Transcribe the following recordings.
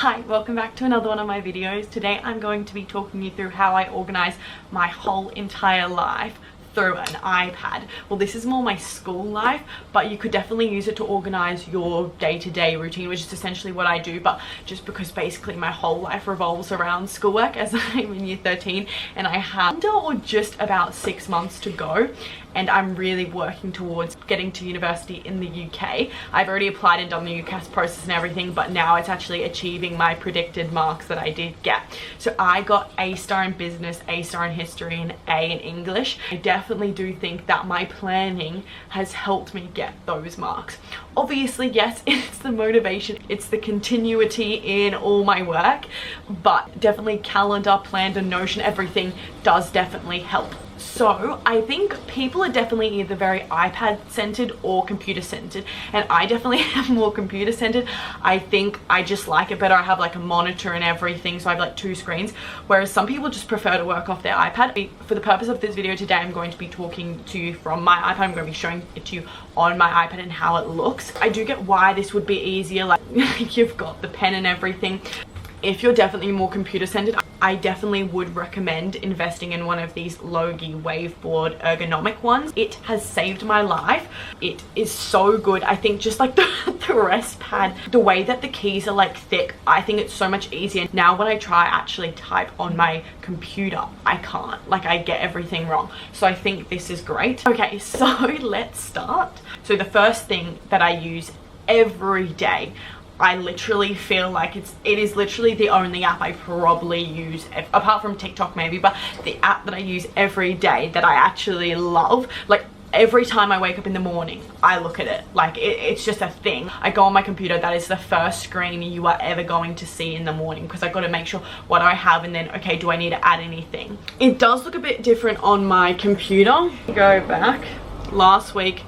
Hi, welcome back to another one of my videos. Today I'm going to be talking you through how I organize my whole entire life through an iPad. Well, this is more my school life, but you could definitely use it to organize your day-to-day routine, which is essentially what I do, but just because basically my whole life revolves around schoolwork as I'm in year 13 and I have under or just about 6 months to go, and I'm really working towards getting to university in the UK. I've already applied and done the UCAS process and everything, but now it's actually achieving my predicted marks that I did get. So I got A star in business, A star in history, and A in English. I definitely do think that my planning has helped me get those marks. Obviously, yes, it's the motivation, it's the continuity in all my work, but definitely calendar, planner, Notion, everything does definitely help. So I think people are definitely either very iPad centered or computer centered, and I definitely am more computer centered. I think I just like it better. I have like a monitor and everything, so I have like 2 screens, whereas some people just prefer to work off their iPad. For the purpose of this video today, I'm going to be talking to you from my iPad. I'm going to be showing it to you on my iPad and how it looks. I do get why this would be easier, like you've got the pen and everything. If you're definitely more computer centered, I definitely would recommend investing in one of these Logi waveboard ergonomic ones. It has saved my life. It is so good. I think just like the rest pad, the way that the keys are like thick, I think it's so much easier. Now when I try actually type on my computer, I can't. Like I get everything wrong. So I think this is great. Okay, so let's start. So the first thing that I use every day, I literally feel like it is literally the only app I probably use, apart from TikTok maybe, but the app that I use every day that I actually love. Like every time I wake up in the morning, I look at it. Like it's just a thing. I go on my computer, that is the first screen you are ever going to see in the morning, because I got to make sure what do I have, and then okay, do I need to add anything. It does look a bit different on my computer. Go back last week.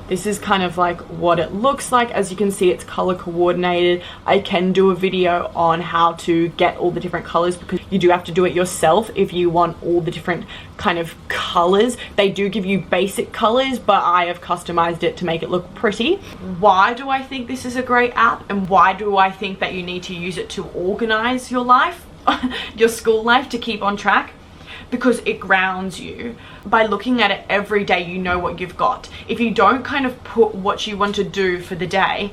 This is kind of like what it looks like. As you can see, it's color coordinated. I can do a video on how to get all the different colors, because you do have to do it yourself if you want all the different kind of colors. They do give you basic colors, but I have customized it to make it look pretty. Why do I think this is a great app, and why do I think that you need to use it to organize your life, your school life, to keep on track? Because it grounds you. By looking at it every day, you know what you've got. If you don't kind of put what you want to do for the day,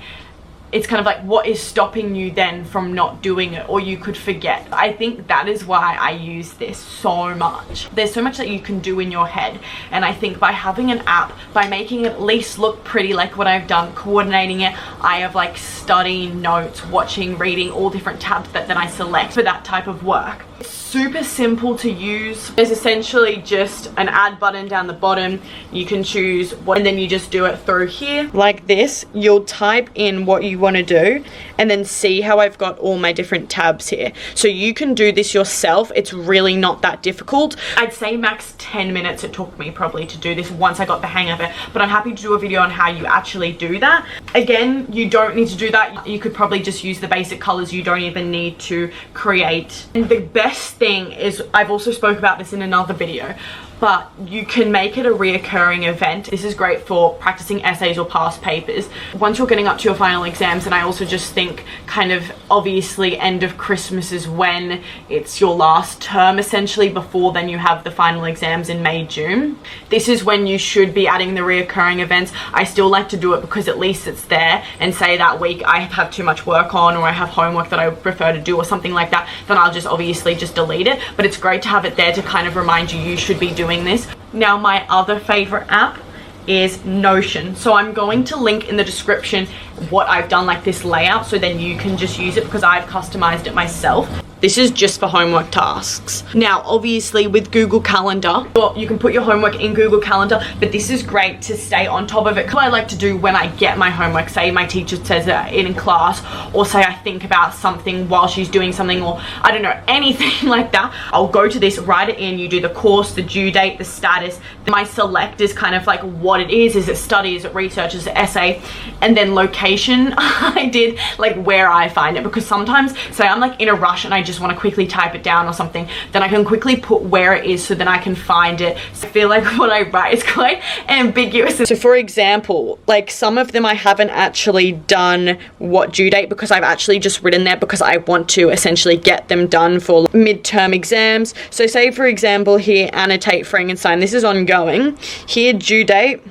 it's kind of like, what is stopping you then from not doing it, or you could forget. I think that is why I use this so much. There's so much that you can do in your head, and I think by having an app, by making it at least look pretty, like what I've done, coordinating it, I have like studying notes, watching, reading, all different tabs that then I select for that type of work. It's super simple to use. There's essentially just an add button down the bottom. You can choose what, and then you just do it through here like this. You'll type in what you want to do, and then see how I've got all my different tabs here. So you can do this yourself. It's really not that difficult. I'd say max 10 minutes it took me probably to do this once I got the hang of it, but I'm happy to do a video on how you actually do that. Again, you don't need to do that. You could probably just use the basic colors. You don't even need to create. And the best thing is, I've also spoke about this in another video, but you can make it a reoccurring event. This is great for practicing essays or past papers. Once you're getting up to your final exams, and I also just think kind of obviously end of Christmas is when it's your last term essentially. Before then you have the final exams in May, June. This is when you should be adding the reoccurring events. I still like to do it because at least it's there, and say that week I have too much work on, or I have homework that I prefer to do or something like that, then I'll just obviously just delete it. But it's great to have it there to kind of remind you you should be doing this. Now my other favorite app is Notion. So I'm going to link in the description what I've done, like this layout, so then you can just use it, because I've customized it myself. This is just for homework tasks. Now, obviously with Google Calendar, you can put your homework in Google Calendar, but this is great to stay on top of it. What I like to do when I get my homework, say my teacher says it in class, or say I think about something while she's doing something, or I don't know, anything like that, I'll go to this, write it in, you do the course, the due date, the status. My select is kind of like what it is it study, is it research, is it essay, and then locate location I did, like where I find it, because sometimes say I'm like in a rush and I just want to quickly type it down or something, then I can quickly put where it is so then I can find it. So I feel like what I write is quite ambiguous. So for example, like some of them I haven't actually done what due date, because I've actually just written there because I want to essentially get them done for midterm exams. So say for example here, annotate Frankenstein, this is ongoing. Here, due date,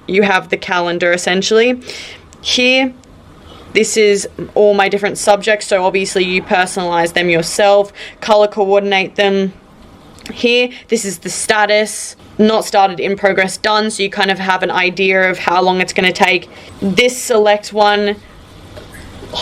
you have the calendar essentially. Here, this is all my different subjects, so obviously you personalize them yourself, color coordinate them. Here, this is the status, not started, in progress, done, so you kind of have an idea of how long it's going to take. This select one,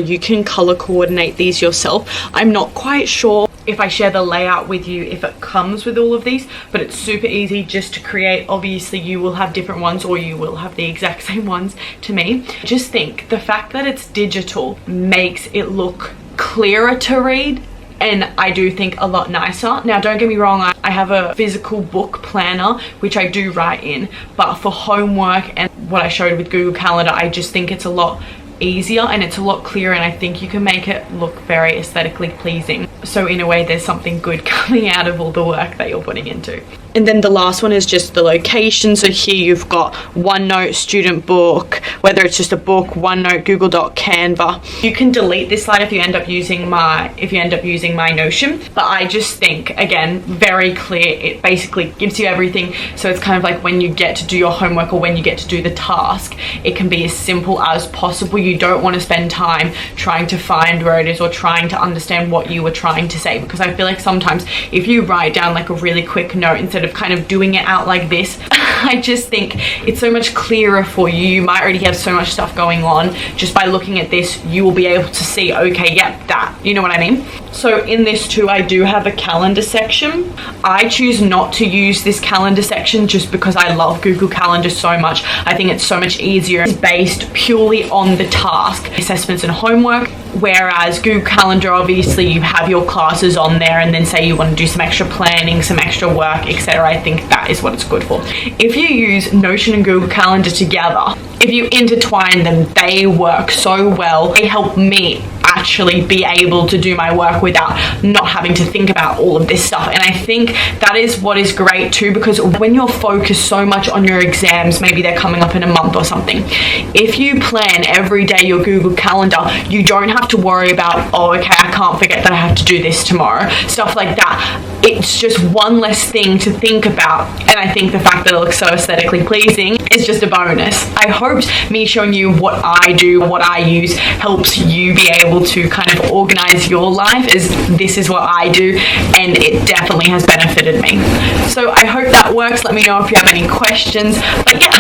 you can color coordinate these yourself. I'm not quite sure if I share the layout with you if it comes with all of these, but it's super easy just to create. Obviously you will have different ones, or you will have the exact same ones to me. Just think the fact that it's digital makes it look clearer to read, and I do think a lot nicer. Now don't get me wrong, I have a physical book planner which I do write in, but for homework and what I showed with Google Calendar, I just think it's a lot easier and it's a lot clearer, and I think you can make it look very aesthetically pleasing. So in a way there's something good coming out of all the work that you're putting into. And then the last one is just the location. So here you've got OneNote, student book, whether it's just a book, OneNote, Google Doc, Canva. You can delete this slide if you end up using my Notion, but I just think, again, very clear. It basically gives you everything. So it's kind of like when you get to do your homework or when you get to do the task, it can be as simple as possible. You don't want to spend time trying to find where it is or trying to understand what you were trying to say, because I feel like sometimes if you write down like a really quick note instead of kind of doing it out like this, I just think it's so much clearer for you. You might already have so much stuff going on. Just by looking at this, you will be able to see, okay, yep, that, you know what I mean? So in this too, I do have a calendar section. I choose not to use this calendar section just because I love Google Calendar so much. I think it's so much easier. It's based purely on the task, assessments and homework, whereas Google Calendar, obviously you have your classes on there, and then say you want to do some extra planning, some extra work, etc. I think that is what it's good for. If you use Notion and Google Calendar together, if you intertwine them, they work so well. They help me actually be able to do my work without not having to think about all of this stuff. And I think that is what is great too, because when you're focused so much on your exams, maybe they're coming up in a month or something, if you plan every day your Google Calendar, you don't have to worry about, oh, okay, I can't forget that I have to do this tomorrow, stuff like that. It's just one less thing to think about, and I think the fact that it looks so aesthetically pleasing is just a bonus. I hope me showing you what I do, what I use, helps you be able to kind of organize your life, as this is what I do and it definitely has benefited me. So I hope that works. Let me know if you have any questions. But yeah,